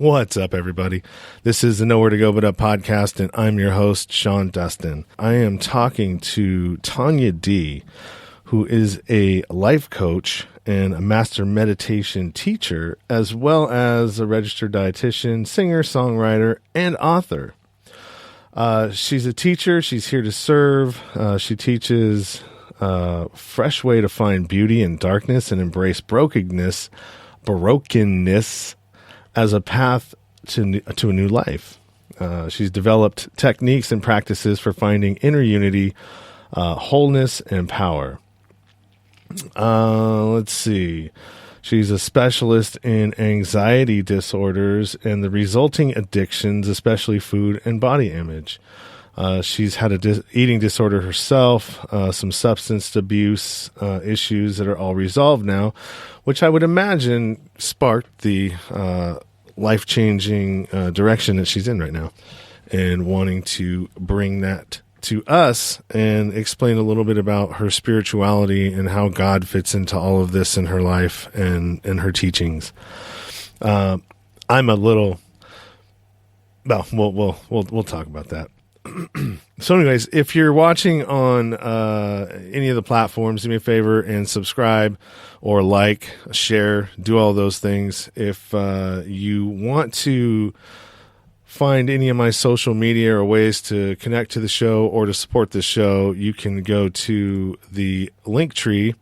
What's up, everybody? This is the Nowhere to Go But Up podcast, and I'm your host, Sean Dustin. I am talking to Tonyah Dee, who is a life coach and a master meditation teacher, as well as a registered dietitian, singer, songwriter, and author. She's a teacher. She's here to serve. She teaches a fresh way to find beauty in darkness and embrace brokenness as a path to a new life. She's developed techniques and practices for finding inner unity, wholeness, and power. Let's see. She's a specialist in anxiety disorders and the resulting addictions, especially food and body image. She's had a eating disorder herself, some substance abuse issues that are all resolved now, which I would imagine sparked the life-changing direction that she's in right now, and wanting to bring that to us and explain a little bit about her spirituality and how God fits into all of this in her life and her teachings. I'm a little, well, we'll talk about that. So anyways, if you're watching on any of the platforms, do me a favor and subscribe or like, share, do all those things. If you want to find any of my social media or ways to connect to the show or to support the show, you can go to the link tree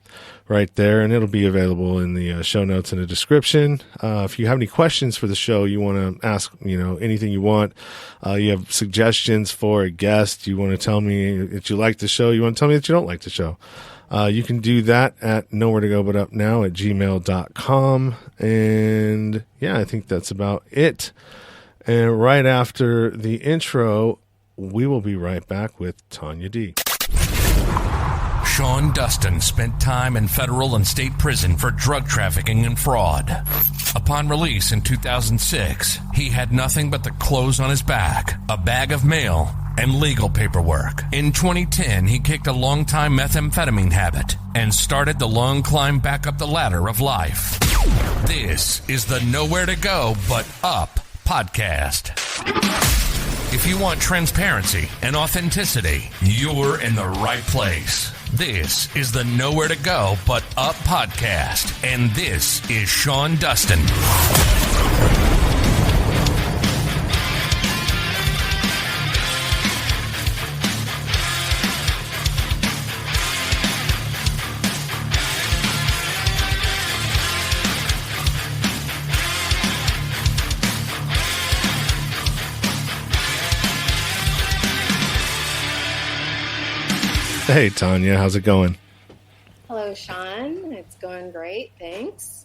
right there, and it'll be available in the show notes in the description. If you have any questions for the show, you want to ask, anything you want, you have suggestions for a guest, you want to tell me that you like the show, you want to tell me that you don't like the show, you can do that at nowheretogobutupnow@gmail.com. And yeah, I think that's about it. And right after the intro, we will be right back with Tonyah Dee. Sean Dustin spent time in federal and state prison for drug trafficking and fraud. Upon release in 2006, he had nothing but the clothes on his back, a bag of mail, and legal paperwork. In 2010, he kicked a long-time methamphetamine habit and started the long climb back up the ladder of life. This is the Nowhere to Go But Up podcast. If you want transparency and authenticity, you're in the right place. This is the Nowhere to Go But Up podcast, and this is Sean Dustin. Hey, Tonyah, how's it going? Hello, Sean. It's going great. Thanks.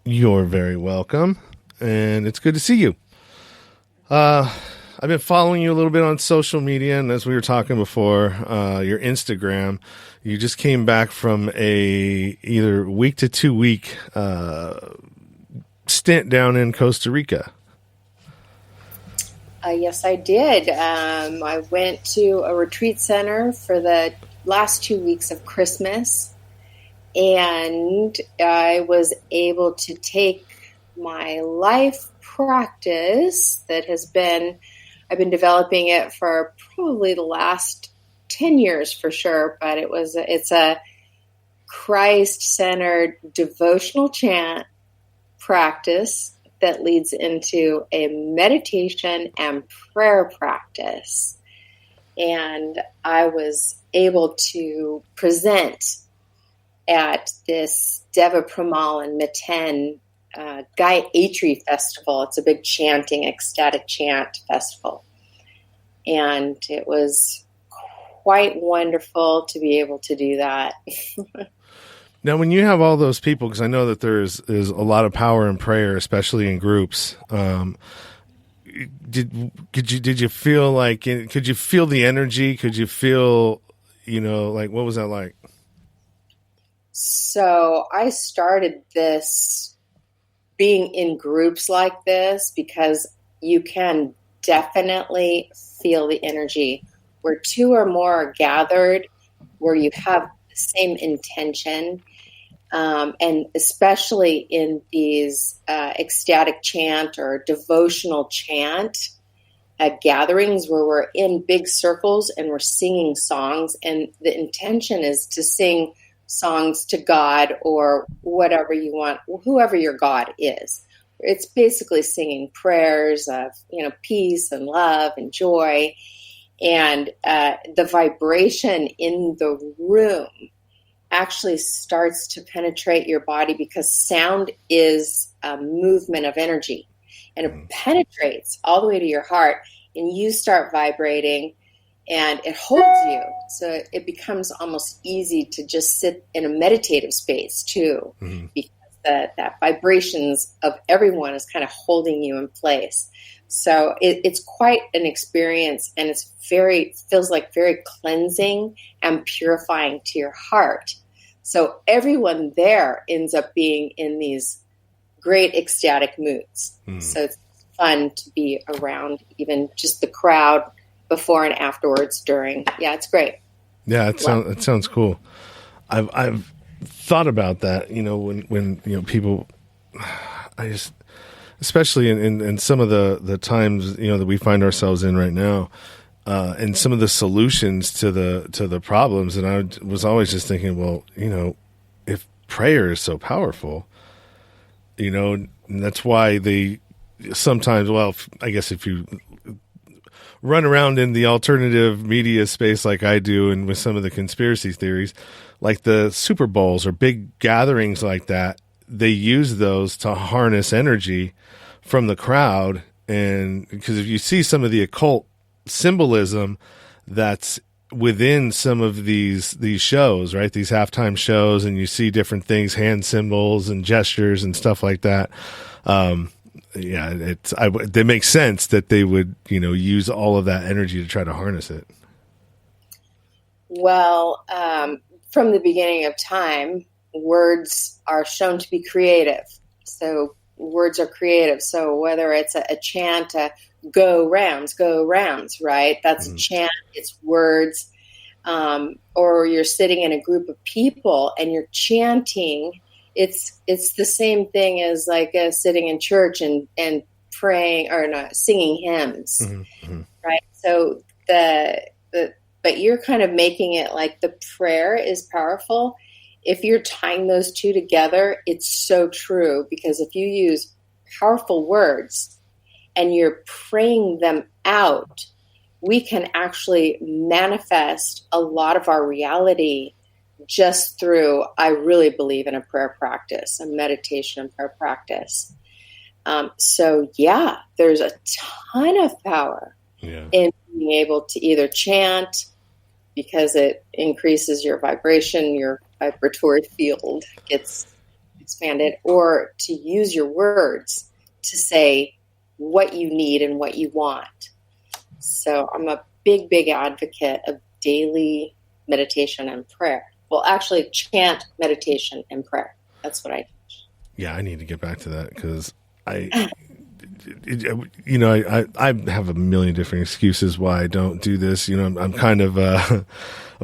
You're very welcome, and it's good to see you. I've been following you a little bit on social media, and as we were talking before, your Instagram, you just came back from a either week to 2 week stint down in Costa Rica. Yes, I did. I went to a retreat center for the last 2 weeks of Christmas, and I was able to take my life practice that I've been developing it for probably the last 10 years for sure, but it's a Christ-centered devotional chant practice that leads into a meditation and prayer practice. And I was able to present at this Deva Premal and Miten Gayatri Festival. It's a big chanting, ecstatic chant festival. And it was quite wonderful to be able to do that. Now, when you have all those people, because I know that there's a lot of power in prayer, especially in groups. Did you feel like? Could you feel the energy? Could you feel, like what was that like? So I started this being in groups like this because you can definitely feel the energy where two or more are gathered, where you have the same intention. And especially in these ecstatic chant or devotional chant gatherings where we're in big circles and we're singing songs, and the intention is to sing songs to God or whatever you want, whoever your God is. It's basically singing prayers of, peace and love and joy. And the vibration in the room actually starts to penetrate your body, because sound is a movement of energy, and it penetrates all the way to your heart, and you start vibrating, and it holds you. So it becomes almost easy to just sit in a meditative space too, because that vibrations of everyone is kind of holding you in place. So it's quite an experience, and feels like very cleansing and purifying to your heart. So everyone there ends up being in these great ecstatic moods. So it's fun to be around, even just the crowd before and afterwards, during. Yeah, it's great. Yeah, it sounds cool. I've thought about that, when people, especially in some of the times, that we find ourselves in right now, and some of the solutions to the problems. And I was always just thinking, well, if prayer is so powerful, and that's why they sometimes, I guess if you run around in the alternative media space like I do, and with some of the conspiracy theories, like the Super Bowls or big gatherings like that, they use those to harness energy from the crowd. And because if you see some of the occult symbolism that's within some of these shows, right, these halftime shows, and you see different things, hand symbols and gestures and stuff like that, they make sense that they would use all of that energy to try to harness it. Well, from the beginning of time, words are shown to be creative. So words are creative. So whether it's a chant, go rounds, right? That's a chant. It's words. Or you're sitting in a group of people and you're chanting. It's the same thing as like sitting in church and praying or singing hymns, right? So but you're kind of making it like the prayer is powerful. If you're tying those two together, it's so true, because if you use powerful words and you're praying them out, we can actually manifest a lot of our reality just through, I really believe in a prayer practice, a meditation and prayer practice. So yeah, there's a ton of power in being able to either chant, because it increases your vibration, your vibratory field gets expanded, or to use your words to say what you need and what you want. So I'm a big, big advocate of daily meditation and prayer. Well, actually, chant, meditation, and prayer. That's what I teach. Yeah, I need to get back to that, because I have a million different excuses why I don't do this. I'm kind of a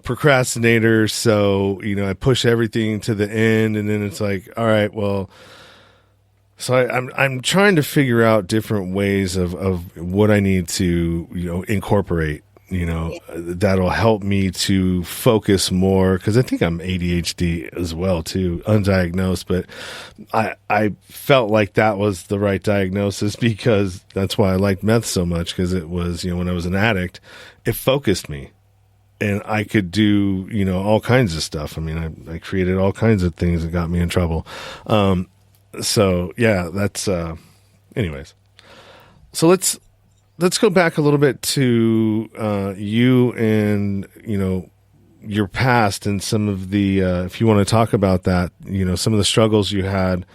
procrastinator, so I push everything to the end, and then it's like, all right, well. So I'm trying to figure out different ways of what I need to incorporate. That'll help me to focus more, because I think I'm ADHD as well too, undiagnosed, but I felt like that was the right diagnosis, because that's why I liked meth so much, because it was, when I was an addict, it focused me and I could do, all kinds of stuff. I mean, I created all kinds of things that got me in trouble. So yeah, that's, anyways, so let's go back a little bit to you and your past, and some of the if you want to talk about that, some of the struggles you had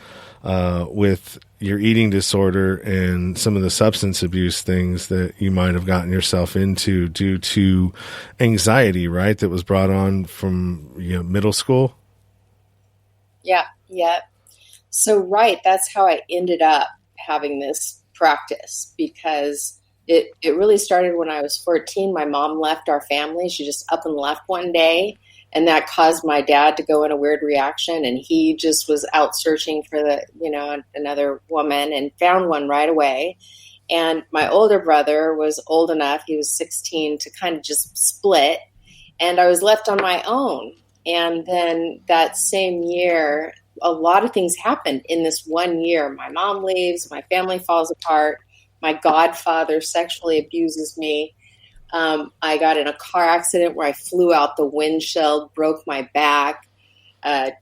with your eating disorder and some of the substance abuse things that you might have gotten yourself into due to anxiety, right? That was brought on from middle school. Yeah. So right, that's how I ended up having this practice, because it really started when I was 14. My mom left our family. She just up and left one day And that caused my dad to go in a weird reaction. And he just was out searching for another woman and found one right away. And my older brother was old enough, he was 16, to kind of just split. And I was left on my own. And then that same year, a lot of things happened in this 1 year. My mom leaves, my family falls apart, my godfather sexually abuses me. I got in a car accident where I flew out the windshield, broke my back,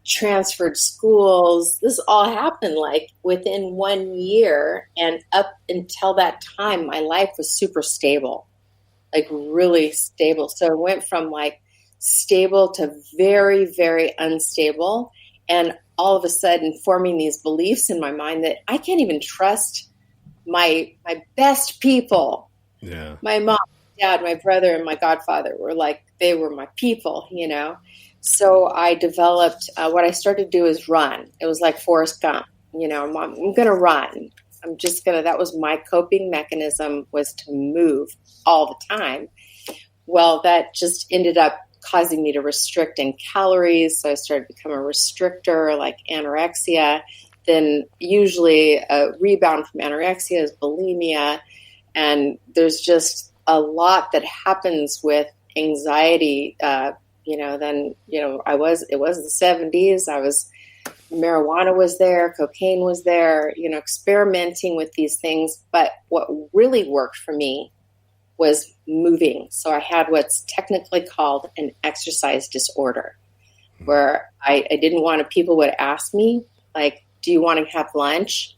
transferred schools. This all happened like within 1 year. And up until that time, my life was super stable, like really stable. So it went from like stable to very, very unstable. And all of a sudden forming these beliefs in my mind that I can't even trust my best people. Yeah. My mom, dad, my brother, and my godfather were like, they were my people, you know? So I developed, what I started to do is run. It was like Forrest Gump, you know, I'm going to run. That was my coping mechanism, was to move all the time. Well, that just ended up causing me to restrict in calories. So I started to become a restrictor, like anorexia. Then usually a rebound from anorexia is bulimia. And there's just a lot that happens with anxiety. It was the 70s. Marijuana was there, cocaine was there, experimenting with these things. But what really worked for me was moving. So I had what's technically called an exercise disorder, where I didn't want people would ask me, like, do you want to have lunch?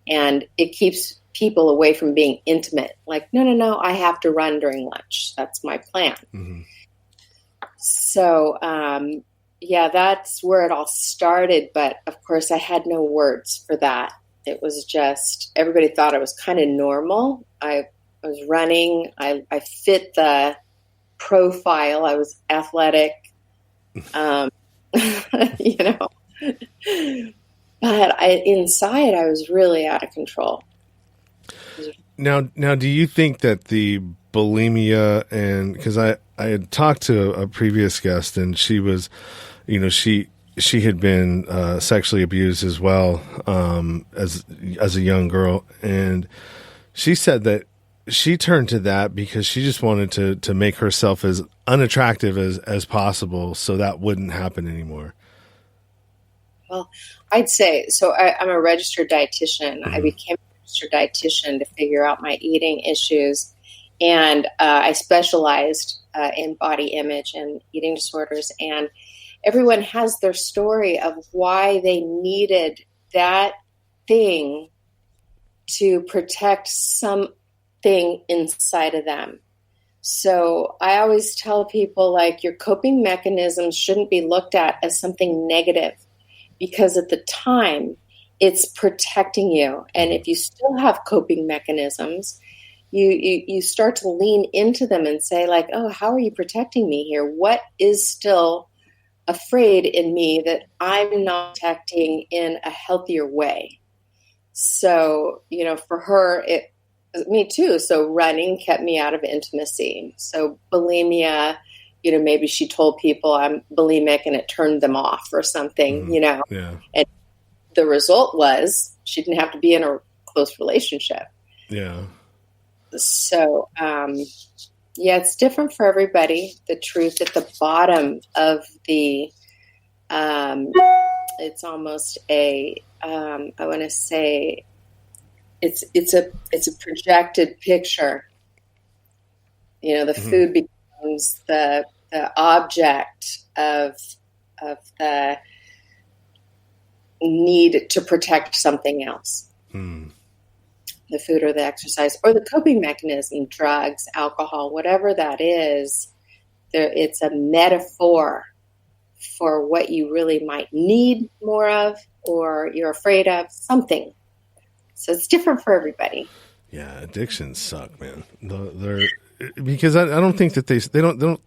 And it keeps people away from being intimate. Like, no, I have to run during lunch. That's my plan. Mm-hmm. So, that's where it all started. But of course, I had no words for that. It was just, everybody thought it was kind of normal. I was running. I fit the profile. I was athletic, but inside I was really out of control. Now, do you think that the bulimia, and because I had talked to a previous guest, and she was, she had been sexually abused as well, as a young girl, and she said that she turned to that because she just wanted to make herself as unattractive as possible, so that wouldn't happen anymore. Well, I'd say, so I'm a registered dietitian. Mm-hmm. I became a registered dietitian to figure out my eating issues. And I specialized in body image and eating disorders. And everyone has their story of why they needed that thing to protect something inside of them. So I always tell people, like, your coping mechanisms shouldn't be looked at as something negative, because at the time it's protecting you. And if you still have coping mechanisms, you start to lean into them and say, like, oh, how are you protecting me here? What is still afraid in me that I'm not protecting in a healthier way? So, for her, me too. So running kept me out of intimacy. So bulimia, maybe she told people I'm bulimic and it turned them off or something, Yeah. And the result was she didn't have to be in a close relationship. Yeah. So, it's different for everybody. The truth at the bottom of the, it's almost I want to say it's a projected picture. The food becomes the object of the need to protect something else. The food or the exercise or the coping mechanism, drugs, alcohol, whatever that is, it's a metaphor for what you really might need more of, or you're afraid of something. So it's different for everybody. Yeah, addictions suck, man. They're because I don't think that they don't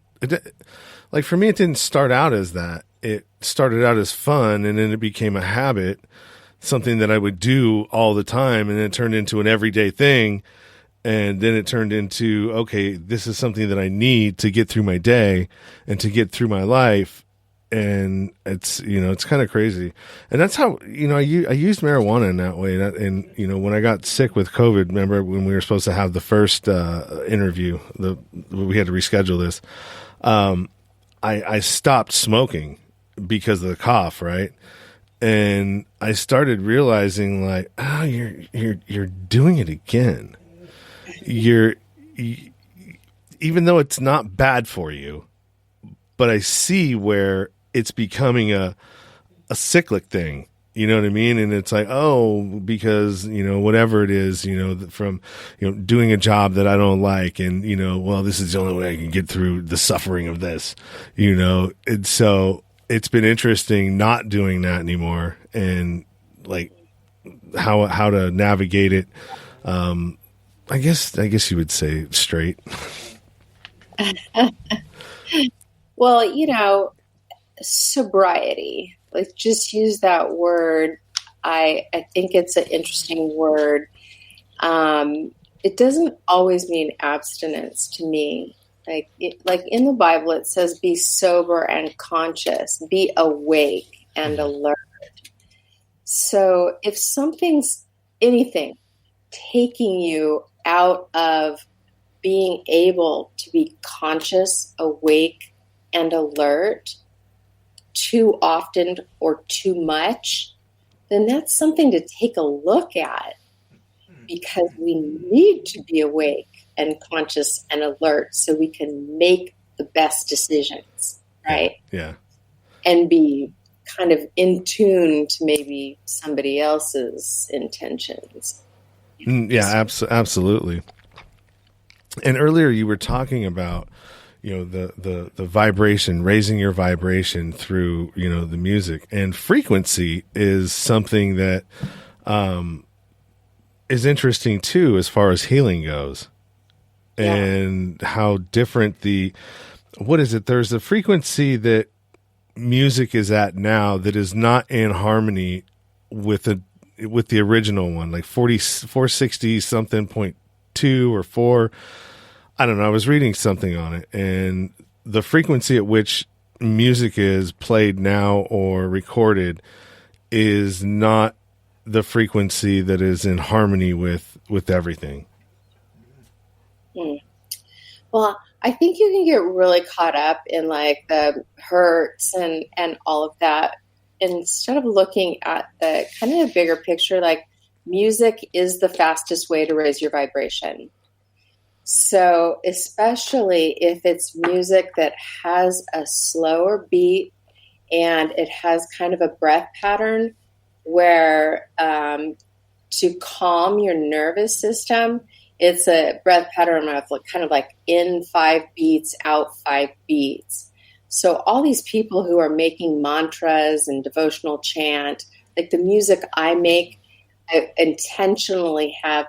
like, for me, it didn't start out as that. It started out as fun, and then it became a habit, something that I would do all the time, and then it turned into an everyday thing, and then it turned into, okay, this is something that I need to get through my day and to get through my life, and it's, it's kind of crazy. And that's how, I used marijuana in that way. And, when I got sick with COVID, remember when we were supposed to have the first interview, we had to reschedule this. I stopped smoking because of the cough, right? And I started realizing, like, oh, you're doing it again. Even though it's not bad for you, but I see where it's becoming a cyclic thing. You know what I mean? And it's like, oh, because, whatever it is, from, doing a job that I don't like, and, well, this is the only way I can get through the suffering of this, and so it's been interesting not doing that anymore, and like how to navigate it. I guess you would say straight. Well, sobriety. Let's just use that word. I think it's an interesting word. It doesn't always mean abstinence to me. Like in the Bible, it says, be sober and conscious, be awake and alert. So if anything taking you out of being able to be conscious, awake, and alert too often or too much, then that's something to take a look at, because we need to be awake and conscious and alert so we can make the best decisions, right? Yeah. And be kind of in tune to maybe somebody else's intentions. Yeah, absolutely. And earlier you were talking about, the vibration, raising your vibration through, the music, and frequency is something that is interesting too, as far as healing goes. Yeah. And how different there's a frequency that music is at now that is not in harmony with the original one, like 460 something 0.2 or 4. I don't know. I was reading something on it, and the frequency at which music is played now or recorded is not the frequency that is in harmony with everything. Well, I think you can get really caught up in like the hertz and all of that, instead of looking at the kind of bigger picture. Like, music is the fastest way to raise your vibration. So especially if it's music that has a slower beat and it has kind of a breath pattern where to calm your nervous system, it's a breath pattern of kind of like in 5 beats, out 5 beats. So all these people who are making mantras and devotional chant, like the music I make, I intentionally have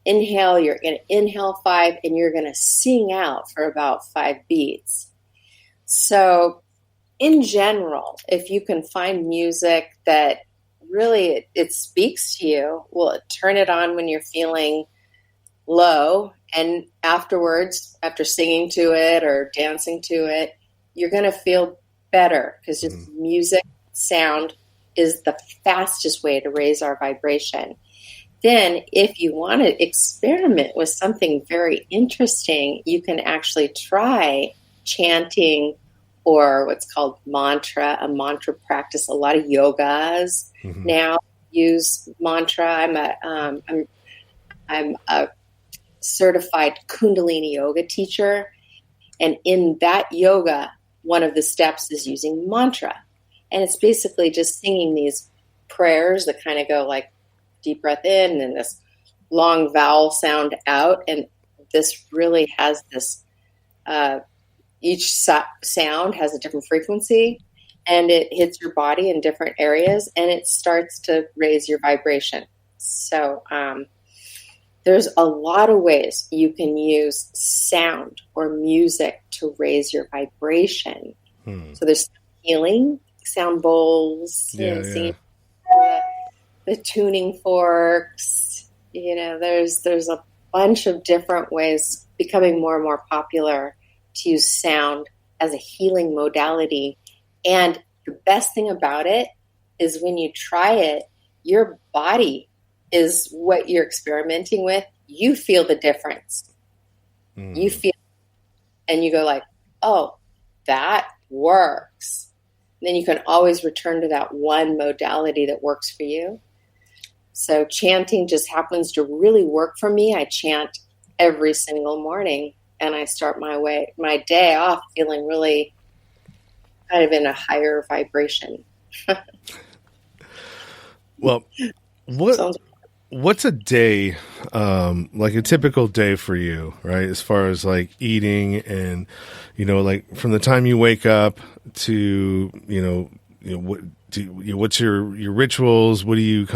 inhale, you're going to inhale 5 and you're going to sing out for about 5 beats. So in general, if you can find music that really it speaks to you, well, turn it on when you're feeling low, and afterwards, after singing to it or dancing to it, you're going to feel better, because just music sound is the fastest way to raise our vibration. Then if you want to experiment with something very interesting, you can actually try chanting, or what's called a mantra practice. A lot of yogas now use mantra. I'm a certified Kundalini yoga teacher, and in that yoga, one of the steps is using mantra, and it's basically just singing these prayers that kind of go like deep breath in and then this long vowel sound out, and this really has this each sound has a different frequency, and it hits your body in different areas, and it starts to raise your vibration. So there's a lot of ways you can use sound or music to raise your vibration. So there's healing, sound bowls, singing, the tuning forks. There's a bunch of different ways, becoming more and more popular, to use sound as a healing modality And the best thing about it is when you try it, your body is what you're experimenting with. You feel the difference. You feel, and you go like, oh, that works. And then you can always return to that one modality that works for you. So chanting just happens to really work for me. I chant every single morning, and I start my day off feeling really kind of in a higher vibration. Well, what's a day, like a typical day for you, right? As far as like eating and, like from the time you wake up to, what's your rituals? What do you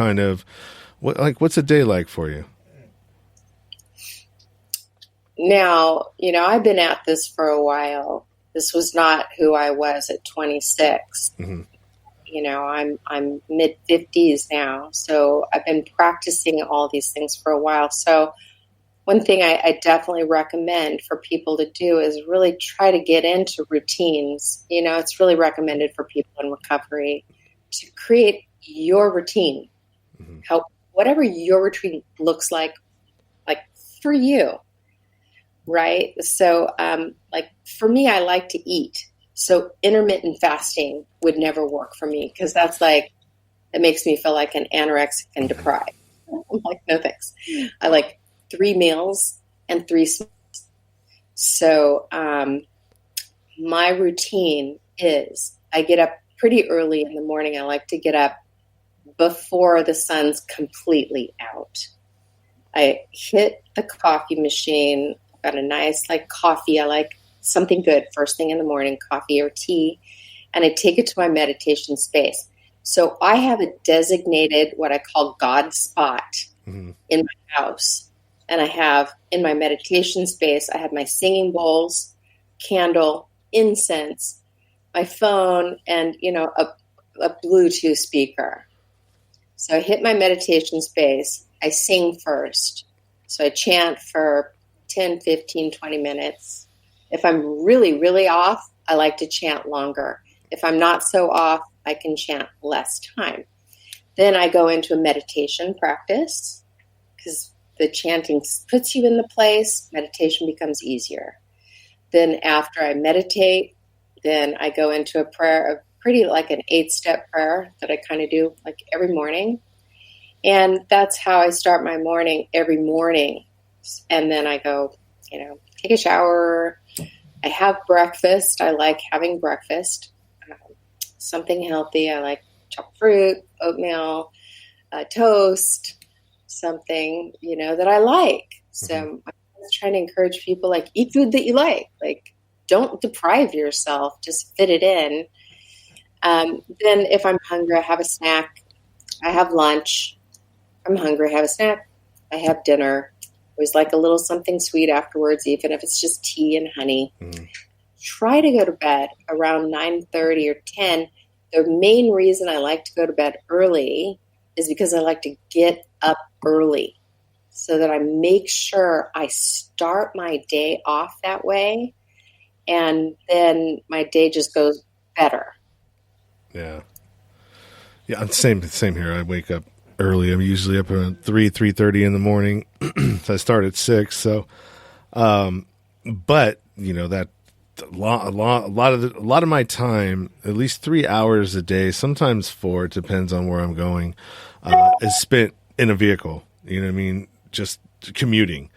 what's a day like for you? Now, I've been at this for a while. This was not who I was at 26. Mm-hmm. I'm mid 50s now. So I've been practicing all these things for a while. So one thing I definitely recommend for people to do is really try to get into routines. It's really recommended for people in recovery to create your routine. Mm-hmm. Whatever your routine looks like for you. Right. So, for me, I like to eat. So intermittent fasting would never work for me because it makes me feel like an anorexic and deprived. I'm like, no thanks. I like 3 meals and 3 snacks. So, my routine is I get up pretty early in the morning. I like to get up before the sun's completely out. I hit the coffee machine. Got a nice coffee. I like something good first thing in the morning, coffee or tea, and I take it to my meditation space. So I have a designated what I call God spot in my house, and I have in my meditation space, I have my singing bowls, candle, incense, my phone, and a Bluetooth speaker. So I hit my meditation space. I sing first. So I chant for 10, 15, 20 minutes. If I'm really, really off, I like to chant longer. If I'm not so off, I can chant less time. Then I go into a meditation practice because the chanting puts you in the place. Meditation becomes easier. Then after I meditate, then I go into a prayer, pretty like an 8-step prayer that I kind of do like every morning. And that's how I start my morning every morning. And then I go, take a shower. I have breakfast. I like having breakfast. Something healthy. I like chopped fruit, oatmeal, toast, something, that I like. So I'm trying to encourage people, eat food that you like. Don't deprive yourself. Just fit it in. Then if I'm hungry, I have a snack. I have lunch. I'm hungry, I have a snack. I have dinner. Always like a little something sweet afterwards, even if it's just tea and honey. Try to go to bed around 9:30 or 10. The main reason I like to go to bed early is because I like to get up early so that I make sure I start my day off that way, and then my day just goes better. Yeah. Yeah, same here. I wake up early. I'm usually up around 3:30 in the morning. So I start at 6. So, but that a lot of my time, at least 3 hours a day, sometimes 4, it depends on where I'm going, is spent in a vehicle. You know what I mean? Just commuting.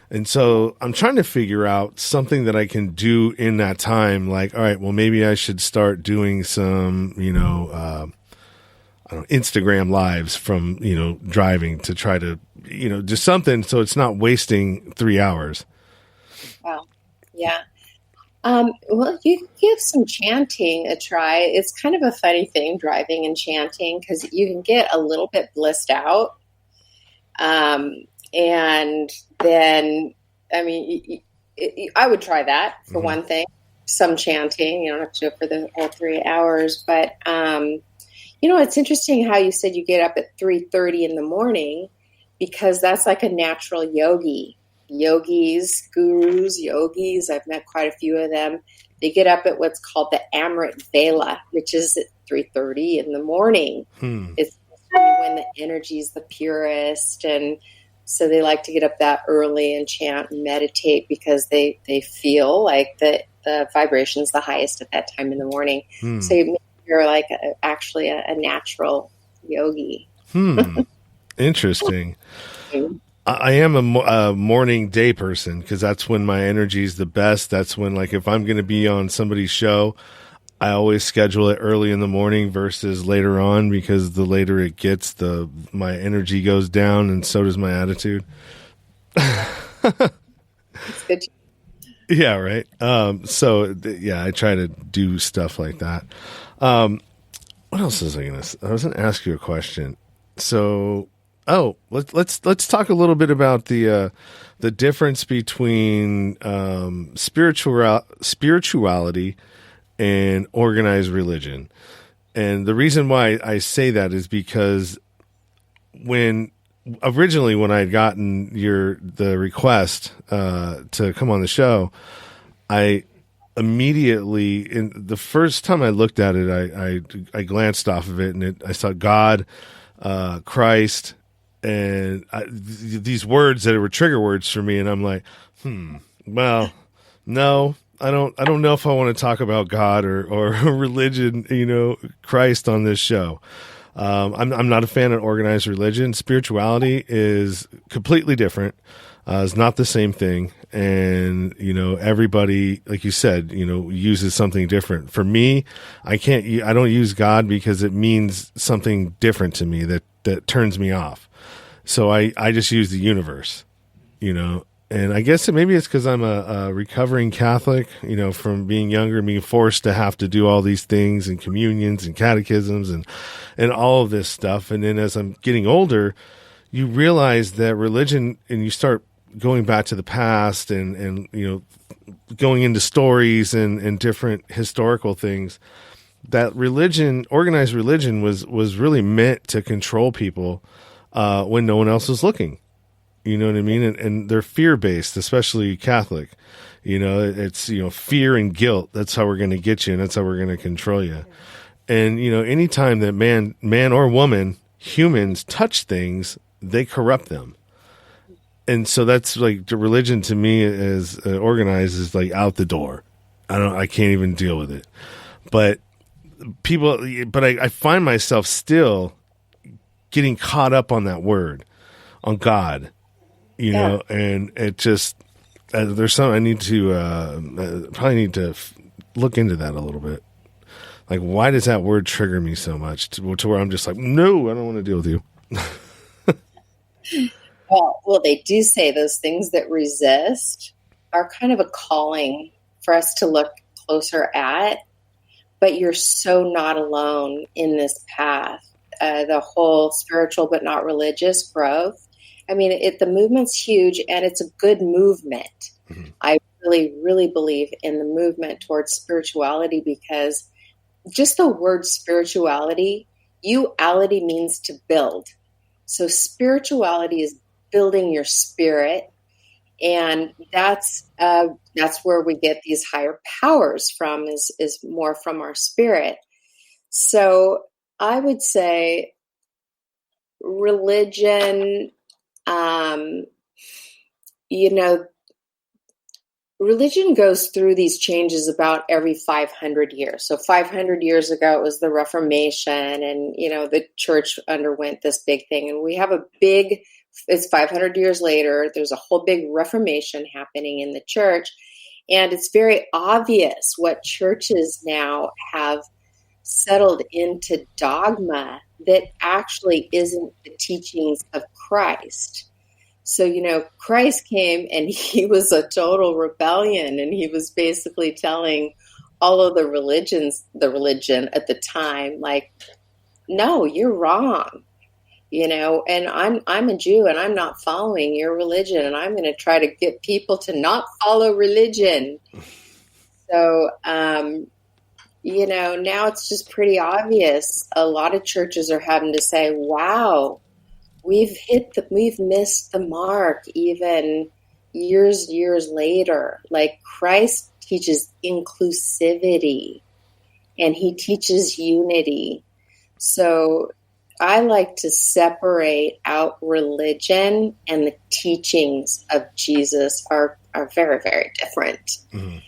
And so I'm trying to figure out something that I can do in that time. All right, well, maybe I should start doing some, Instagram lives from, driving to try to, just something so it's not wasting 3 hours. Wow. Yeah. Well, you can give some chanting a try. It's kind of a funny thing, driving and chanting, because you can get a little bit blissed out. And then, I would try that for one thing. Some chanting, you don't have to do it for the whole 3 hours, but, it's interesting how you said you get up at 3:30 in the morning, because that's like a natural yogi. Yogis, gurus, yogis, I've met quite a few of them. They get up at what's called the Amrit Vela, which is at 3:30 in the morning. It's when the energy is the purest, and so they like to get up that early and chant and meditate because they feel like the vibration's the highest at that time in the morning. So you're like actually a natural yogi. Interesting. I am a morning day person because that's when my energy is the best. That's when, like, if I'm going to be on somebody's show, I always schedule it early in the morning versus later on, because the later it gets, my energy goes down, and so does my attitude. That's good. Yeah, right. I try to do stuff like that. What else was I going to ask you a question. So, let's talk a little bit about the difference between spirituality and organized religion. And the reason why I say that is because when I'd gotten the request to come on the show, I immediately, the first time I looked at it, I glanced off of it, and I saw God, Christ, and these words that were trigger words for me, and I'm like, well, no, I don't know if I want to talk about God or religion, Christ on this show. I'm not a fan of organized religion. Spirituality is completely different. It's not the same thing. And, everybody, like you said, uses something different. For me, I don't use God because it means something different to me that turns me off. So I just use the universe, and I guess maybe it's because I'm a recovering Catholic, from being younger and being forced to have to do all these things and communions and catechisms and all of this stuff. And then as I'm getting older, you realize that religion, and you start going back to the past and going into stories and different historical things, that organized religion was really meant to control people when no one else was looking. You know what I mean? And they're fear-based, especially Catholic. It's, fear and guilt. That's how we're going to get you, and that's how we're going to control you. And, anytime that man or woman, humans touch things, they corrupt them. And so that's like the religion to me is organized is like out the door. I can't even deal with it. But I find myself still getting caught up on that word, on God. And it just, there's something I need to, probably need to look into that a little bit. Like, why does that word trigger me so much to where I'm just like, no, I don't want to deal with you. Well, they do say those things that resist are kind of a calling for us to look closer at, but you're so not alone in this path. The whole spiritual but not religious growth. I mean, the movement's huge, and it's a good movement. Mm-hmm. I really, really believe in the movement towards spirituality, because just the word spirituality, you-ality means to build. So spirituality is building your spirit, and that's where we get these higher powers from, is more from our spirit. So I would say religion, religion goes through these changes about every 500 years. So 500 years ago, it was the Reformation, and, the church underwent this big thing. And we have it's 500 years later, there's a whole big Reformation happening in the church. And it's very obvious what churches now have settled into dogma that actually isn't the teachings of Christ. So, Christ came and he was a total rebellion, and he was basically telling all of the religion at the time, like, no, you're wrong, and I'm a Jew, and I'm not following your religion, and I'm going to try to get people to not follow religion. So, now it's just pretty obvious. A lot of churches are having to say, wow, we've missed the mark even years later. Like, Christ teaches inclusivity, and he teaches unity. So I like to separate out religion, and the teachings of Jesus are very, very different. Mm-hmm.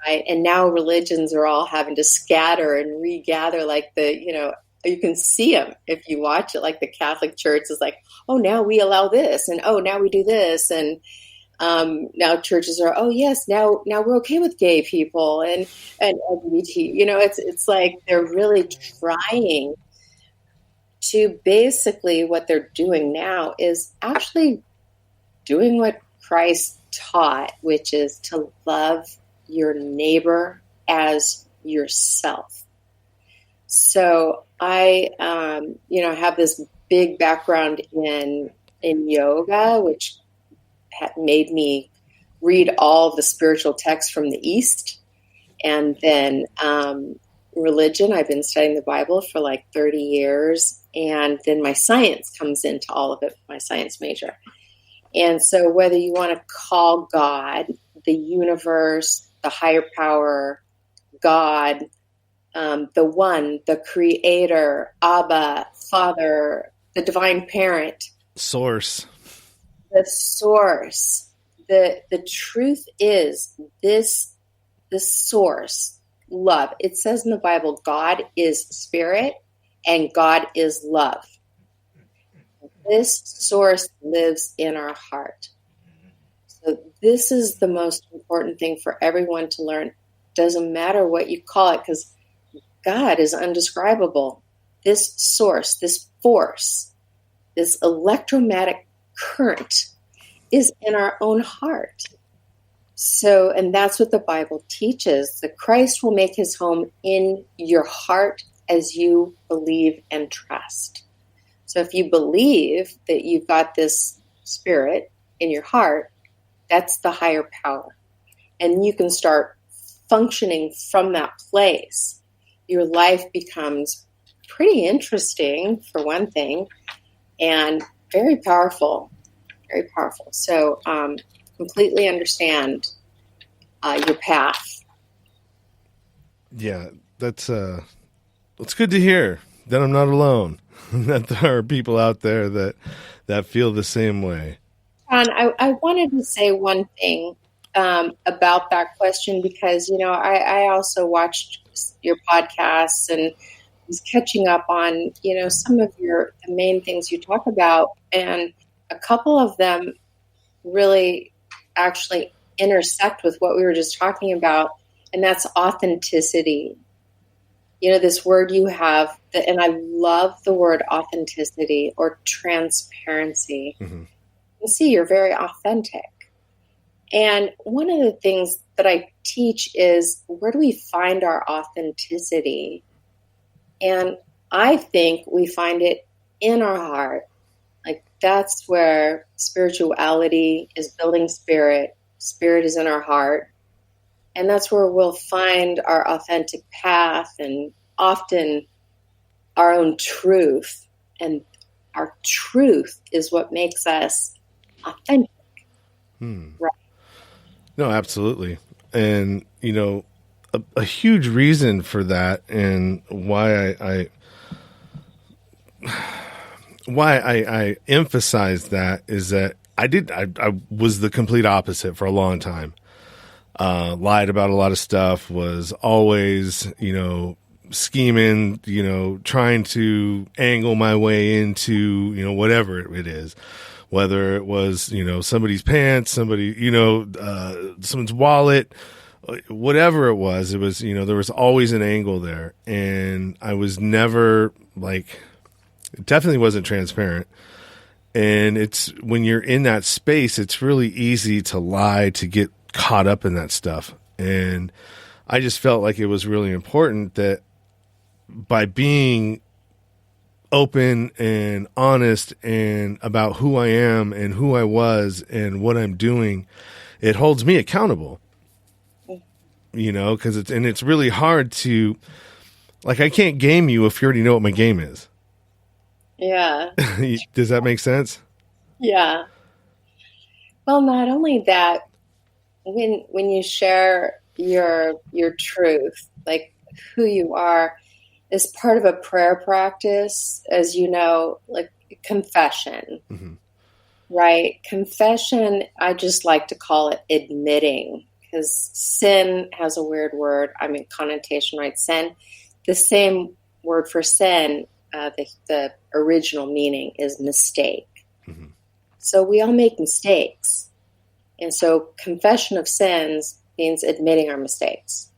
Right? And now religions are all having to scatter and regather, like you can see them if you watch it, like the Catholic Church is like, oh, now we allow this, and oh, now we do this, and now churches are, oh yes, now we're okay with gay people and LGBT. It's like they're really trying to, basically what they're doing now is actually doing what Christ taught, which is to love your neighbor as yourself. So I, have this big background in yoga, which made me read all the spiritual texts from the East. And then religion, I've been studying the Bible for like 30 years. And then my science comes into all of it, my science major. And so whether you want to call God, the universe, the higher power, God, the one, the creator, Abba, Father, the divine parent. Source. The source. The truth is this source, love. It says in the Bible, God is spirit and God is love. This source lives in our heart. So this is the most important thing for everyone to learn. Doesn't matter what you call it, because God is undescribable. This source, this force, this electromagnetic current is in our own heart. So, and that's what the Bible teaches, that Christ will make his home in your heart as you believe and trust. So if you believe that you've got this spirit in your heart, that's the higher power. And you can start functioning from that place. Your life becomes pretty interesting, for one thing, and very powerful, very powerful. So completely understand your path. Yeah, that's good to hear that I'm not alone, that there are people out there that feel the same way. John, I wanted to say one thing about that question, because, I also watched your podcasts and was catching up on, some of the main things you talk about. And a couple of them really actually intersect with what we were just talking about. And that's authenticity. This word you have, and I love the word authenticity or transparency. Mm-hmm. You see, you're very authentic. And one of the things that I teach is, where do we find our authenticity? And I think we find it in our heart. Like, that's where spirituality is building spirit. Spirit is in our heart. And that's where we'll find our authentic path and often our own truth. And our truth is what makes us authentic. Right? No, absolutely. And, a huge reason for that, and why I emphasize that, is that I was the complete opposite for a long time. Lied about a lot of stuff, was always, scheming, trying to angle my way into, whatever it is, whether it was, somebody's pants, someone's wallet, whatever it was, there was always an angle there. And I was never it definitely wasn't transparent. And it's, when you're in that space, it's really easy to lie, to get caught up in that stuff. And I just felt like it was really important that by being open and honest and about who I am and who I was and what I'm doing, it holds me accountable, because it's really hard to, I can't game you if you already know what my game is. Yeah. Does that make sense? Yeah. Well, not only that, when you share your truth, like who you are, is part of a prayer practice, as you know, like confession. Mm-hmm. Right? Confession, I just like to call it admitting, because sin has a weird word. I mean, connotation, right? Sin. The same word for sin, the original meaning is mistake. Mm-hmm. So we all make mistakes. And so confession of sins means admitting our mistakes.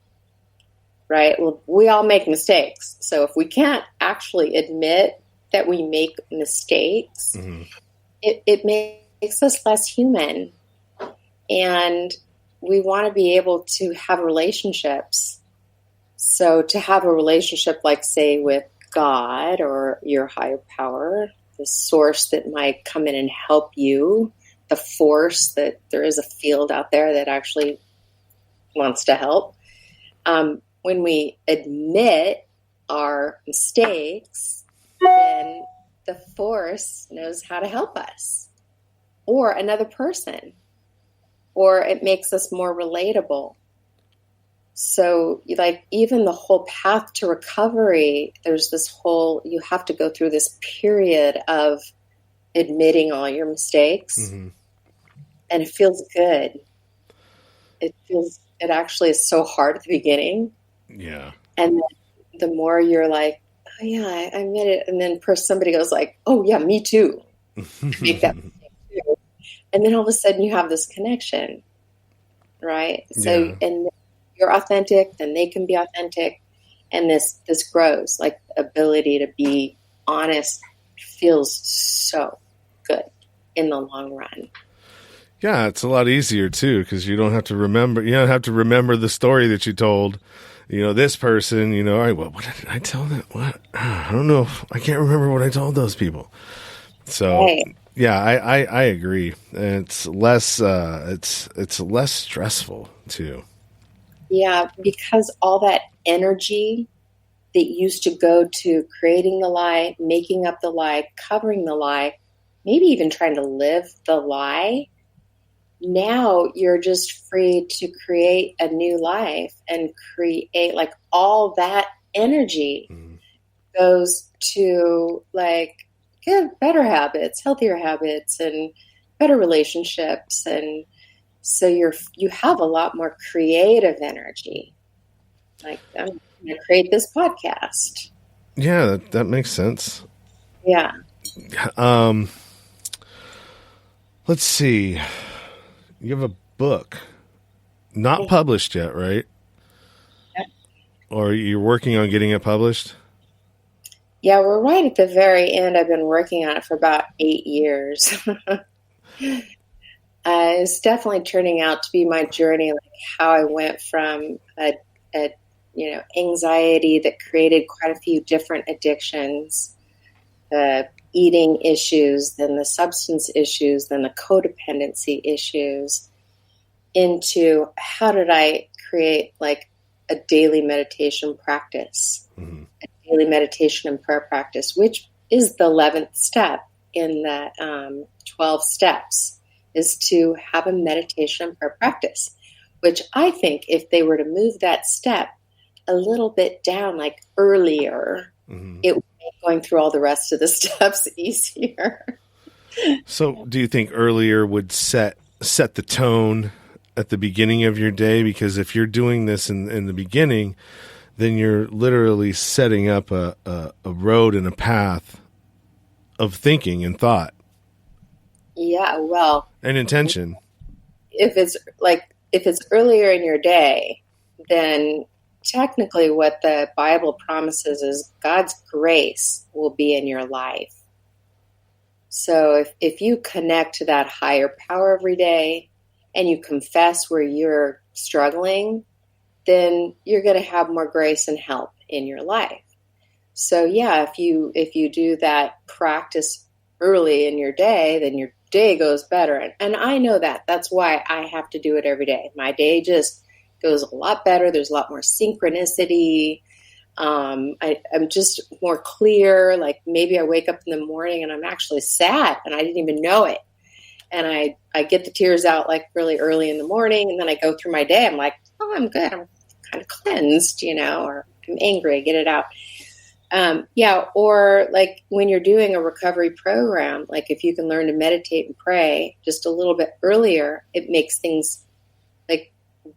Right? Well, we all make mistakes. So if we can't actually admit that we make mistakes, Mm-hmm. it makes us less human. And we want to be able to have relationships. So to have a relationship, like, say, with God or your higher power, the source that might come in and help you, the force, that there is a field out there that actually wants to help. When we admit our mistakes, then the force knows how to help us, or another person, or it makes us more relatable. So, like, even the whole path to recovery, there's this whole, you have to go through this period of admitting all your mistakes. Mm-hmm. And it feels good. It actually is so hard at the beginning. Yeah. And then the more you're like, oh yeah, I admit it. And then somebody goes like, oh yeah, me too. Make that mistake too. And then all of a sudden you have this connection, right? So, Yeah. and you're authentic, then they can be authentic. And this grows, like, ability to be honest feels so good in the long run. Yeah, it's a lot easier too, because you don't have to remember the story that you told, this person, all right, well, what did I tell them? What? I don't know. I can't remember what I told those people. So Right. yeah, I agree. It's less, it's less stressful too. Yeah, because all that energy that used to go to creating the lie, making up the lie, covering the lie, maybe even trying to live the lie, now you're just free to create a new life and create, like, all that energy goes to, like, get better habits, healthier habits, and better relationships. And so you have a lot more creative energy. Like, I'm going to create this podcast. Yeah, that makes sense. Yeah. Let's see. You have a book, not published yet, right? Yeah. Or you're working on getting it published? Yeah, we're right at the very end. I've been working on it for about 8 years. It's definitely turning out to be my journey, like how I went from anxiety that created quite a few different addictions, eating issues, then the substance issues, then the codependency issues, into how did I create, like, a daily meditation practice, a daily meditation and prayer practice, which is the 11th step in the 12 steps, is to have a meditation and prayer practice, which I think if they were to move that step a little bit down, like earlier, it would make going through all the rest of the steps easier. So do you think earlier would set the tone at the beginning of your day? Because if you're doing this in the beginning, then you're literally setting up a road and a path of thinking and thought. Yeah, well, And intention. if it's earlier in your day, then technically what the Bible promises is God's grace will be in your life. So if you connect to that higher power every day and you confess where you're struggling, then you're going to have more grace and help in your life. So yeah, if you do that practice early in your day, then your day goes better. And I know that. That's why I have to do it every day. My day just goes a lot better. There's a lot more synchronicity. I'm just more clear. Like, maybe I wake up in the morning and I'm actually sad and I didn't even know it. And I get the tears out, like, really early in the morning. And then I go through my day. I'm like, oh, I'm good. I'm kind of cleansed, or I'm angry, get it out. Or like when you're doing a recovery program, like if you can learn to meditate and pray just a little bit earlier, it makes things like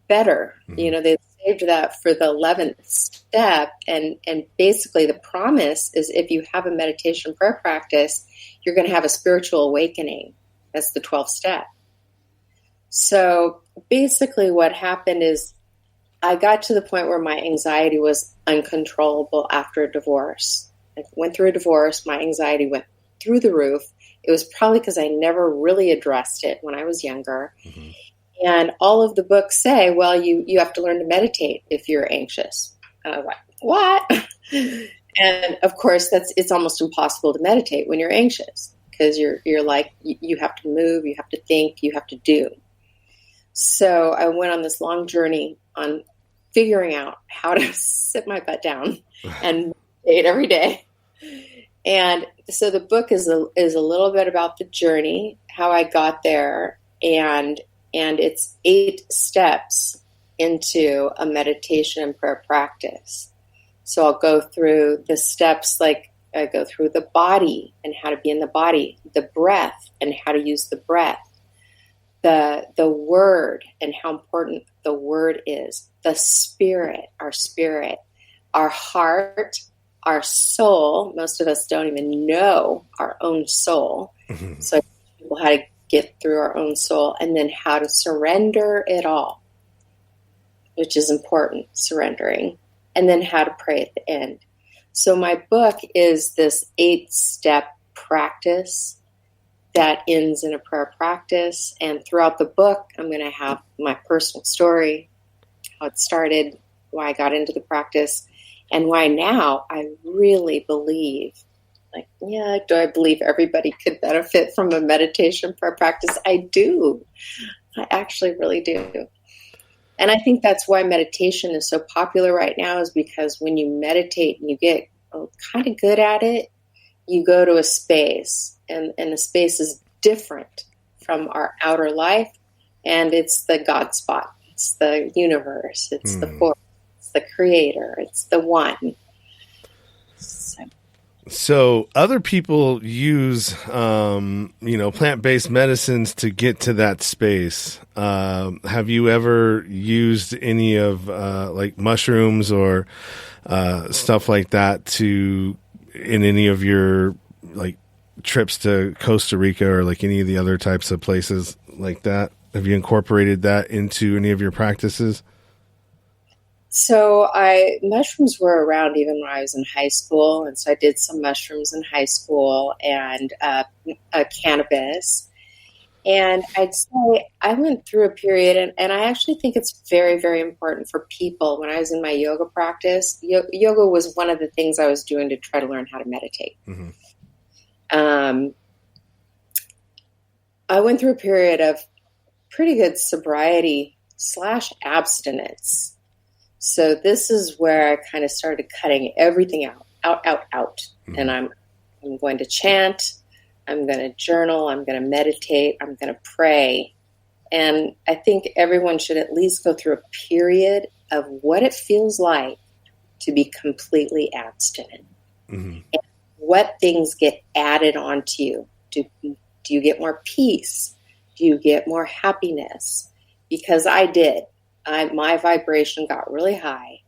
better. Mm-hmm. They saved that for the 11th step. And basically the promise is if you have a meditation prayer practice, you're going to have a spiritual awakening. That's the 12th step. So basically what happened is I got to the point where my anxiety was uncontrollable after a divorce. I went through a divorce. My anxiety went through the roof. It was probably because I never really addressed it when I was younger. Mm-hmm. And all of the books say, well, you have to learn to meditate if you're anxious. And I was like, what? And of course, it's almost impossible to meditate when you're anxious because you're like, you have to move, you have to think, you have to do. So I went on this long journey on figuring out how to sit my butt down and meditate every day. And so the book is a little bit about the journey, how I got there, and it's 8 steps into a meditation and prayer practice. So I'll go through the steps, like I go through the body and how to be in the body, the breath and how to use the breath, the word and how important the word is, the spirit, our heart, our soul. Most of us don't even know our own soul. Mm-hmm. So I teach people how to get through our own soul, and then how to surrender it all, which is important, surrendering, and then how to pray at the end. So my book is this 8-step practice that ends in a prayer practice. And throughout the book, I'm going to have my personal story, how it started, why I got into the practice, and why now I really believe, do I believe everybody could benefit from a meditation prayer practice? I do. I actually really do. And I think that's why meditation is so popular right now, is because when you meditate and you get kind of good at it, you go to a space, and the space is different from our outer life, and it's the God spot. It's the universe. It's the force. It's the creator. It's the one. So other people use, plant-based medicines to get to that space. Have you ever used any of like mushrooms or stuff like that in any of your like trips to Costa Rica or like any of the other types of places like that? Have you incorporated that into any of your practices? So mushrooms were around even when I was in high school. And so I did some mushrooms in high school and cannabis. And I'd say I went through a period, and I actually think it's very, very important for people. When I was in my yoga practice, yoga was one of the things I was doing to try to learn how to meditate. Mm-hmm. I went through a period of pretty good sobriety / abstinence. So this is where I kind of started cutting everything out. Mm-hmm. And I'm going to chant, I'm going to journal, I'm going to meditate, I'm going to pray. And I think everyone should at least go through a period of what it feels like to be completely abstinent. Mm-hmm. And what things get added onto you. Do you get more peace? Do you get more happiness? Because I did. My vibration got really high.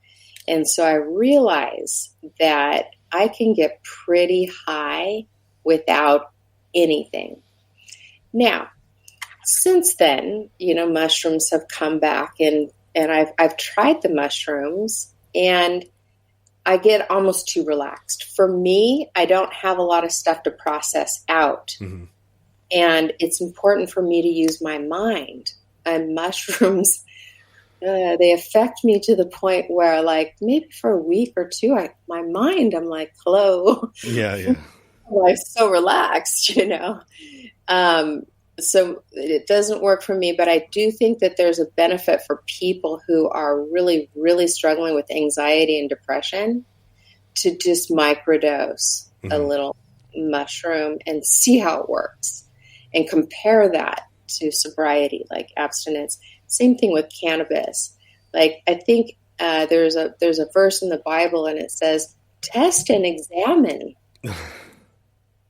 And so I realized that I can get pretty high without anything. Now, since then, mushrooms have come back, and I've tried the mushrooms, and I get almost too relaxed. For me, I don't have a lot of stuff to process out. Mm-hmm. And it's important for me to use my mind. And mushrooms, they affect me to the point where, like, maybe for a week or two, my mind, I'm like, hello. Yeah. I'm like so relaxed, So it doesn't work for me, but I do think that there's a benefit for people who are really, really struggling with anxiety and depression to just microdose a little mushroom and see how it works, and compare that to sobriety, like abstinence. Same thing with cannabis. Like, I think there's a verse in the Bible, and it says, test and examine,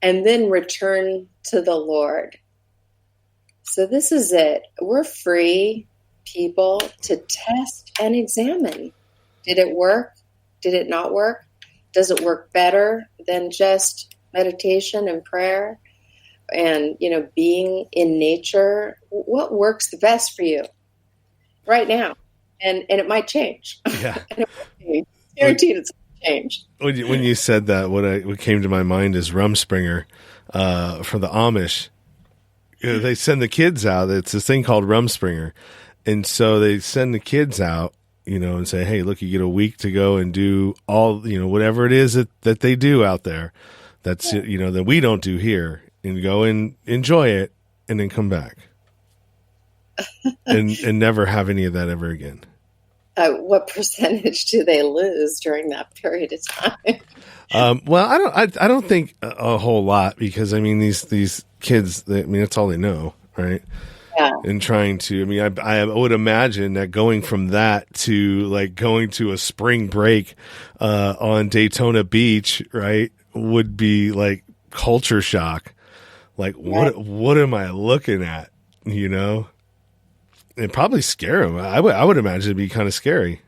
and then return to the Lord. So this is it. We're free people to test and examine. Did it work? Did it not work? Does it work better than just meditation and prayer and, being in nature? What works the best for you right now? And it might change. Yeah. Guaranteed it's going to change. When you said that, what came to my mind is Rumspringer for the Amish. They send the kids out. It's this thing called Rumspringer. And so they send the kids out, and say, hey, look, you get a week to go and do all, whatever it is that they do out there. That's, that we don't do here, and go and enjoy it and then come back and never have any of that ever again. What percentage do they lose during that period of time? Well, I don't think a whole lot, because these kids, that's all they know. Right. Yeah. And trying to, I would imagine that going from that to like going to a spring break on Daytona Beach, right, would be like culture shock. Like, what am I looking at? It'd probably scare them. I would imagine it'd be kind of scary.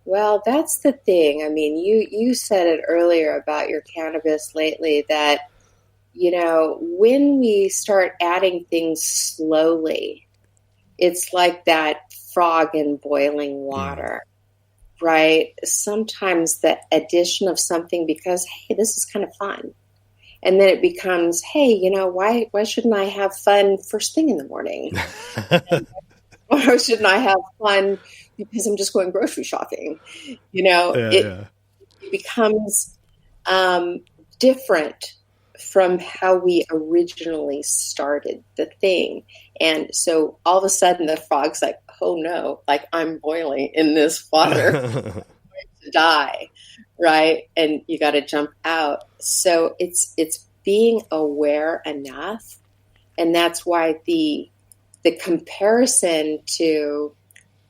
Well, that's the thing. You said it earlier about your cannabis lately, that when we start adding things slowly, it's like that frog in boiling water, right? Sometimes the addition of something because, hey, this is kind of fun. And then it becomes, hey, why shouldn't I have fun first thing in the morning? Or shouldn't I have fun because I'm just going grocery shopping? It becomes different from how we originally started the thing. And so all of a sudden the frog's like, oh no, like I'm boiling in this water, I'm going to die, right? And you got to jump out. So it's being aware enough. And that's why the comparison to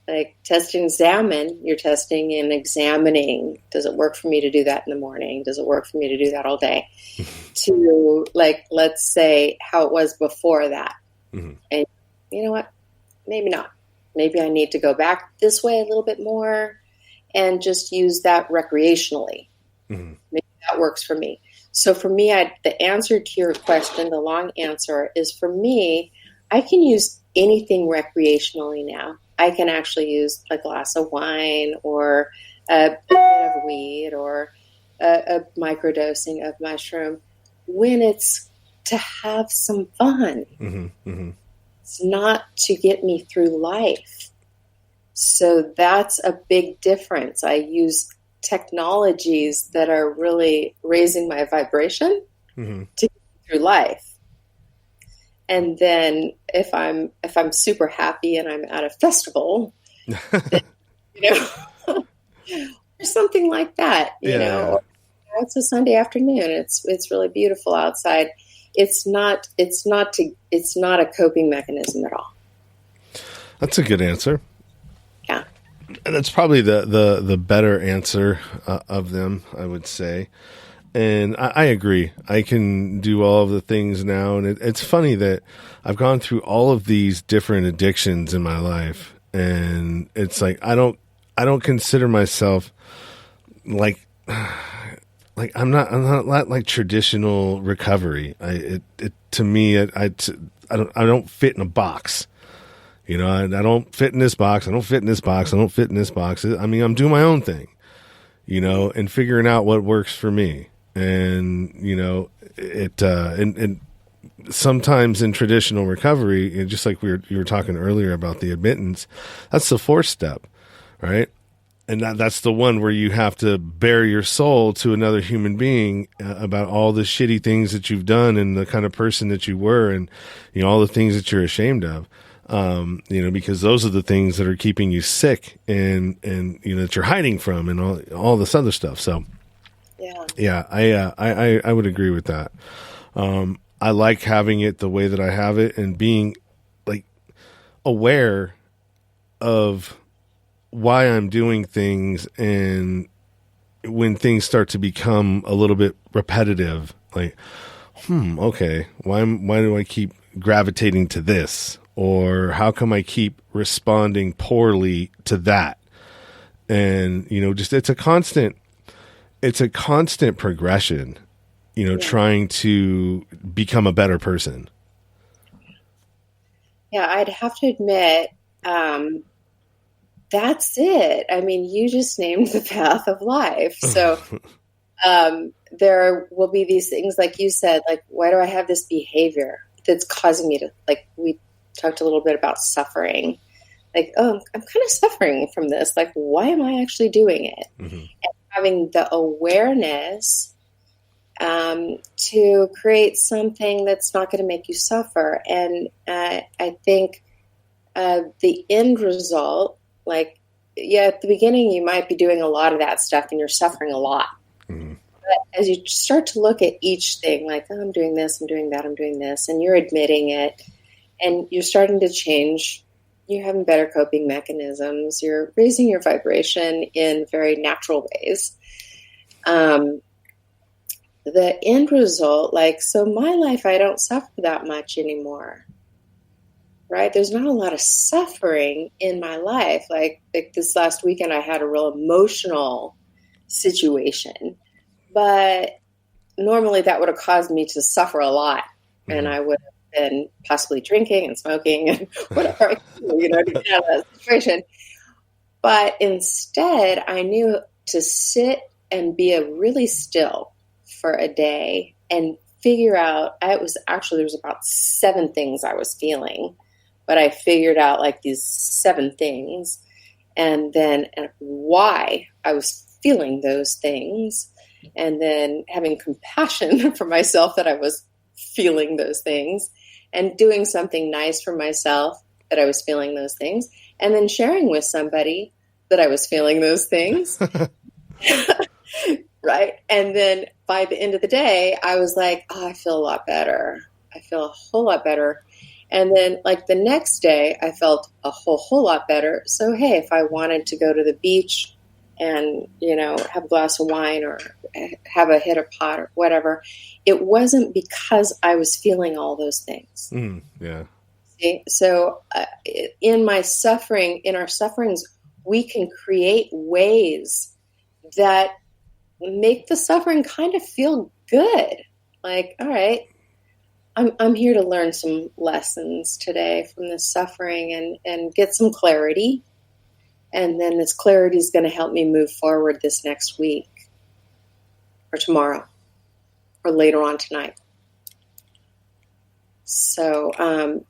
like test and examine, you're testing and examining, does it work for me to do that in the morning? Does it work for me to do that all day? To like, let's say how it was before that. Mm-hmm. And you know what? Maybe not. Maybe I need to go back this way a little bit more and just use that recreationally. Mm-hmm. Maybe that works for me. So for me, the answer to your question, the long answer is, for me, I can use anything recreationally now. I can actually use a glass of wine or a bit of weed or a microdosing of mushroom when it's to have some fun. Mm-hmm, mm-hmm. It's not to get me through life. So that's a big difference. I use technologies that are really raising my vibration to get through life. And then if I'm super happy and I'm at a festival, then, or something like that, you know, it's a Sunday afternoon. It's really beautiful outside. It's not a coping mechanism at all. That's a good answer. Yeah. And that's probably the better answer of them, I would say. And I agree. I can do all of the things now. And it's funny that I've gone through all of these different addictions in my life. And it's like, I don't consider myself like I'm not like traditional recovery. To me, I don't fit in a box. You know, I don't fit in this box. I don't fit in this box. I don't fit in this box. I'm doing my own thing, you know, and figuring out what works for me. And, you know, and sometimes in traditional recovery, just like you were talking earlier about the admittance, that's the fourth step, right? And that's the one where you have to bare your soul to another human being about all the shitty things that you've done and the kind of person that you were, and, you know, all the things that you're ashamed of. You know, because those are the things that are keeping you sick and, you know, that you're hiding from and all this other stuff. So, I would agree with that. I like having it the way that I have it and being like aware of why I'm doing things, and when things start to become a little bit repetitive, like, okay, why do I keep gravitating to this? Or how come I keep responding poorly to that? And, just it's a constant progression, trying to become a better person. Yeah, I'd have to admit, that's it. I mean, you just named the path of life. So there will be these things, like you said, like, why do I have this behavior that's causing me to, like, we talked a little bit about suffering. Like, oh, I'm kind of suffering from this. Like, why am I actually doing it? Mm-hmm. And having the awareness to create something that's not going to make you suffer. And I think the end result, like, at the beginning, you might be doing a lot of that stuff and you're suffering a lot. Mm-hmm. But as you start to look at each thing, like, oh, I'm doing this, I'm doing that, I'm doing this, and you're admitting it, and you're starting to change, you're having better coping mechanisms, you're raising your vibration in very natural ways. The end result, like, so my life, I don't suffer that much anymore. Right? There's not a lot of suffering in my life. Like this last weekend, I had a real emotional situation, but normally that would have caused me to suffer a lot. Mm-hmm. And I would have been possibly drinking and smoking and whatever, to get out of that situation. But instead, I knew to sit and be really still for a day and figure out, there was about 7 things I was feeling. But I figured out, like, these 7 things, and why I was feeling those things, and then having compassion for myself that I was feeling those things, and doing something nice for myself that I was feeling those things, and then sharing with somebody that I was feeling those things. Right? And then by the end of the day, I was like, oh, I feel a lot better. I feel a whole lot better. And then, like, the next day, I felt a whole lot better. So, hey, if I wanted to go to the beach and, have a glass of wine or have a hit of pot or whatever, it wasn't because I was feeling all those things. Yeah. See? So in our sufferings, we can create ways that make the suffering kind of feel good. Like, all right, I'm here to learn some lessons today from this suffering and get some clarity. And then this clarity is going to help me move forward this next week or tomorrow or later on tonight. So,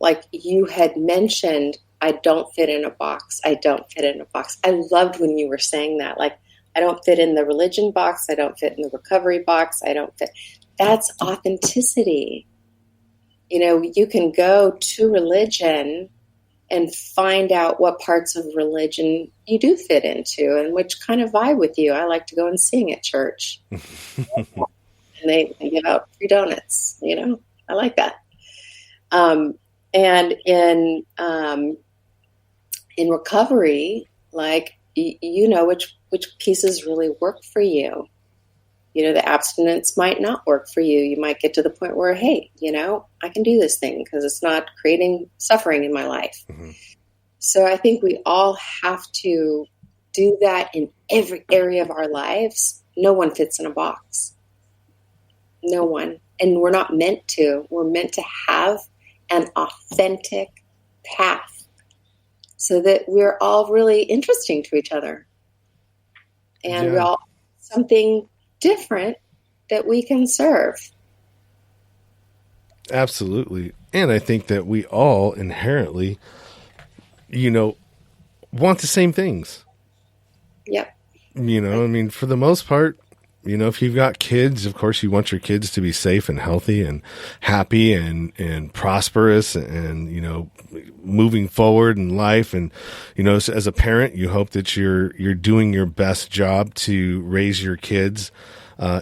like you had mentioned, I don't fit in a box. I don't fit in a box. I loved when you were saying that. Like, I don't fit in the religion box. I don't fit in the recovery box. I don't fit. That's authenticity. You can go to religion and find out what parts of religion you do fit into and which kind of vibe with you. I like to go and sing at church. And they give out free donuts, I like that. And in recovery, like, which pieces really work for you. The abstinence might not work for you. You might get to the point where, hey, I can do this thing because it's not creating suffering in my life. Mm-hmm. So I think we all have to do that in every area of our lives. No one fits in a box. No one. And we're not meant to. We're meant to have an authentic path so that we're all really interesting to each other. And we all have something different that we can serve. Absolutely. And I think that we all inherently, want the same things. Yep. I mean, for the most part, if you've got kids, of course you want your kids to be safe and healthy and happy and prosperous and, moving forward in life. And, so as a parent, you hope that you're doing your best job to raise your kids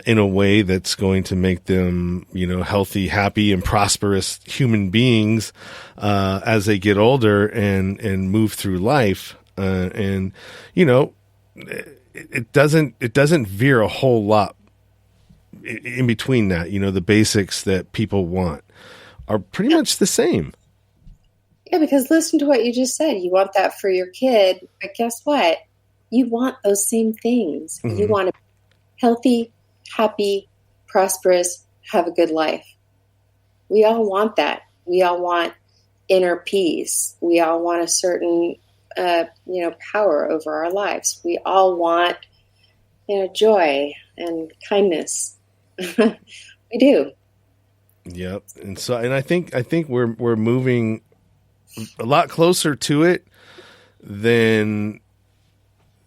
in a way that's going to make them, healthy, happy, and prosperous human beings as they get older and move through life. And it doesn't veer a whole lot in between that. The basics that people want are pretty much the same. Yeah, because listen to what you just said. You want that for your kid, but guess what? You want those same things. Mm-hmm. You want to be healthy, happy, prosperous, have a good life. We all want that. We all want inner peace. We all want a certain, power over our lives. We all want, joy and kindness. We do. Yep. And I think we're moving a lot closer to it than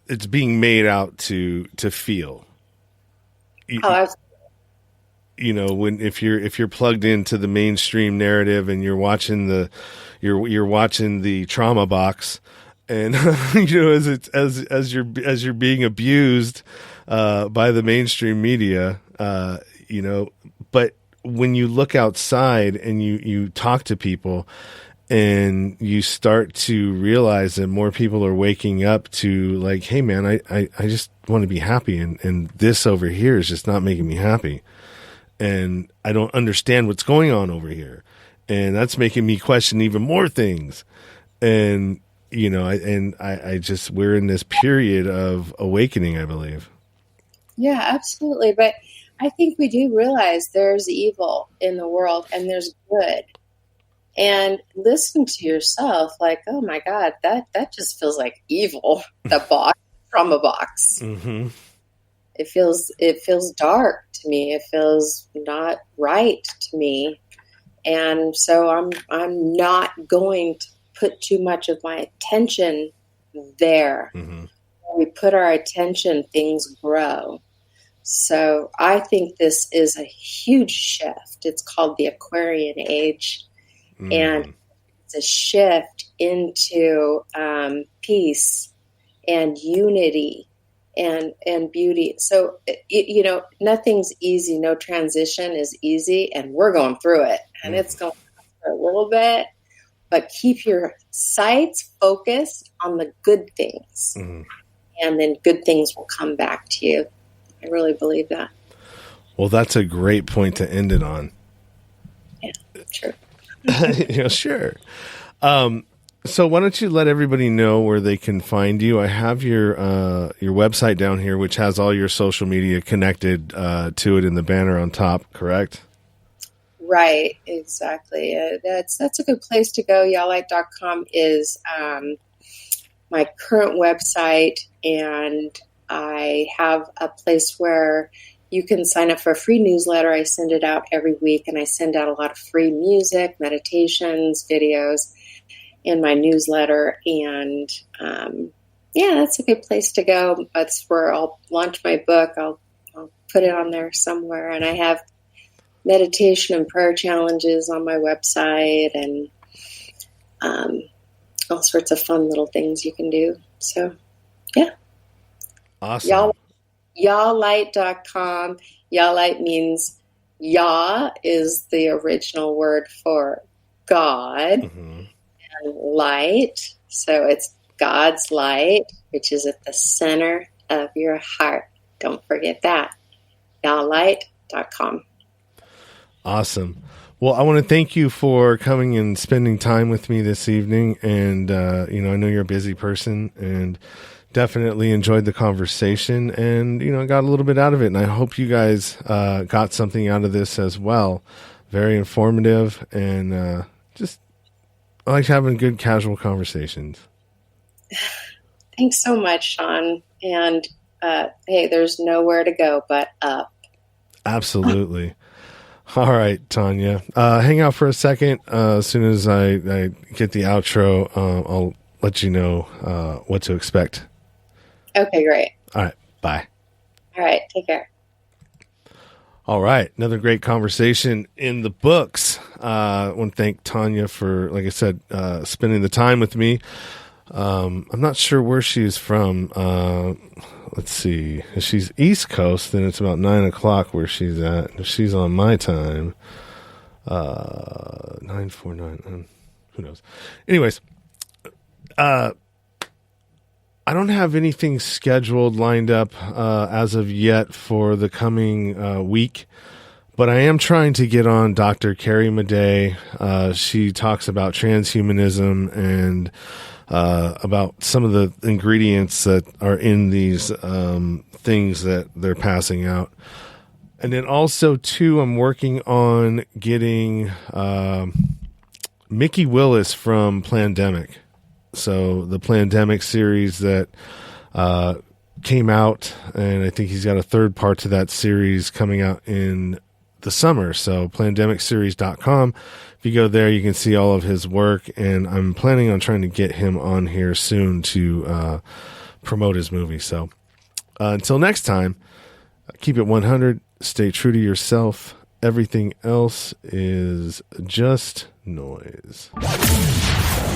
it's being made out to feel. When if you're plugged into the mainstream narrative and you're watching the trauma box, and as you're being abused by the mainstream media, but when you look outside and you talk to people, and you start to realize that more people are waking up to like, hey man, I just want to be happy. And this over here is just not making me happy. And I don't understand what's going on over here. And that's making me question even more things. And, we're in this period of awakening, I believe. Yeah, absolutely. But I think we do realize there's evil in the world and there's good. And listen to yourself like, oh my God, that just feels like evil. The box, trauma box. Mm-hmm. It feels dark to me. It feels not right to me. And so I'm not going to put too much of my attention there. Mm-hmm. When we put our attention, things grow. So I think this is a huge shift. It's called the Aquarian Age. And it's a shift into peace and unity and beauty. So, nothing's easy. No transition is easy, and we're going through it. And it's going for a little bit. But keep your sights focused on the good things. Mm-hmm. And then good things will come back to you. I really believe that. Well, that's a great point to end it on. Yeah, true. Sure. So why don't you let everybody know where they can find you? I have your website down here, which has all your social media connected to it in the banner on top, correct? Right, exactly. That's a good place to go. Y'alite.com is my current website, and I have a place where you can sign up for a free newsletter. I send it out every week, and I send out a lot of free music, meditations, videos in my newsletter. And that's a good place to go. That's where I'll launch my book. I'll put it on there somewhere. And I have meditation and prayer challenges on my website, and all sorts of fun little things you can do. So, yeah. Awesome. Y'alite.com. Y'alite means Yah is the original word for God, mm-hmm. and light. So it's God's light, which is at the center of your heart. Don't forget that. Y'alite.com. Awesome. Well, I want to thank you for coming and spending time with me this evening. And, I know you're a busy person, and definitely enjoyed the conversation, and, got a little bit out of it. And I hope you guys got something out of this as well. Very informative, and I like having good casual conversations. Thanks so much, Sean. And hey, there's nowhere to go but up. Absolutely. All right, Tonyah. Hang out for a second. As soon as I get the outro, I'll let you know what to expect. Okay, great. All right. Bye. All right. Take care. All right. Another great conversation in the books. I want to thank Tonyah for, like I said, spending the time with me. I'm not sure where she's from. let's see. If she's East Coast, then it's about 9 o'clock where she's at. If she's on my time, 9:49. Who knows? Anyways, I don't have anything scheduled lined up as of yet for the coming week, but I am trying to get on Dr. Carrie Madej. She talks about transhumanism and about some of the ingredients that are in these things that they're passing out. And then also, too, I'm working on getting Mickey Willis from Plandemic. So the Plandemic series that came out, and I think he's got a third part to that series coming out in the summer. So plandemicseries.com. If you go there, you can see all of his work, and I'm planning on trying to get him on here soon to promote his movie. So until next time, keep it 100, stay true to yourself. Everything else is just noise.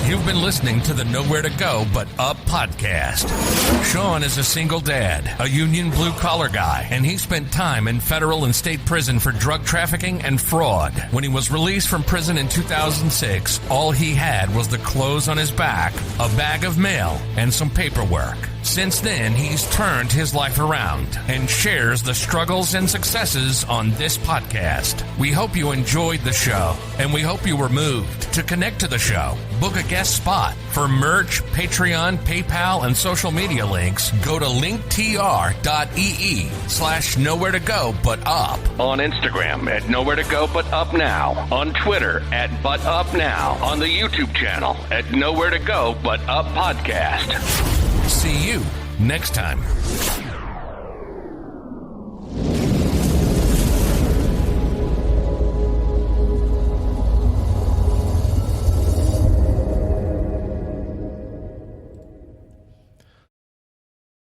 You've been listening to the Nowhere to Go But Up podcast. Sean is a single dad, a union blue-collar guy, and he spent time in federal and state prison for drug trafficking and fraud. When he was released from prison in 2006, all he had was the clothes on his back, a bag of mail, and some paperwork. Since then, he's turned his life around and shares the struggles and successes on this podcast. We hope you enjoyed the show, and we hope you were moved. To connect to the show, book a guest spot. For merch, Patreon, PayPal, and social media links, go to linktr.ee/nowhere to go but up. On Instagram at Nowhere to Go But Up Now. On Twitter at But Up Now. On the YouTube channel at Nowhere to Go But Up Podcast. See you next time.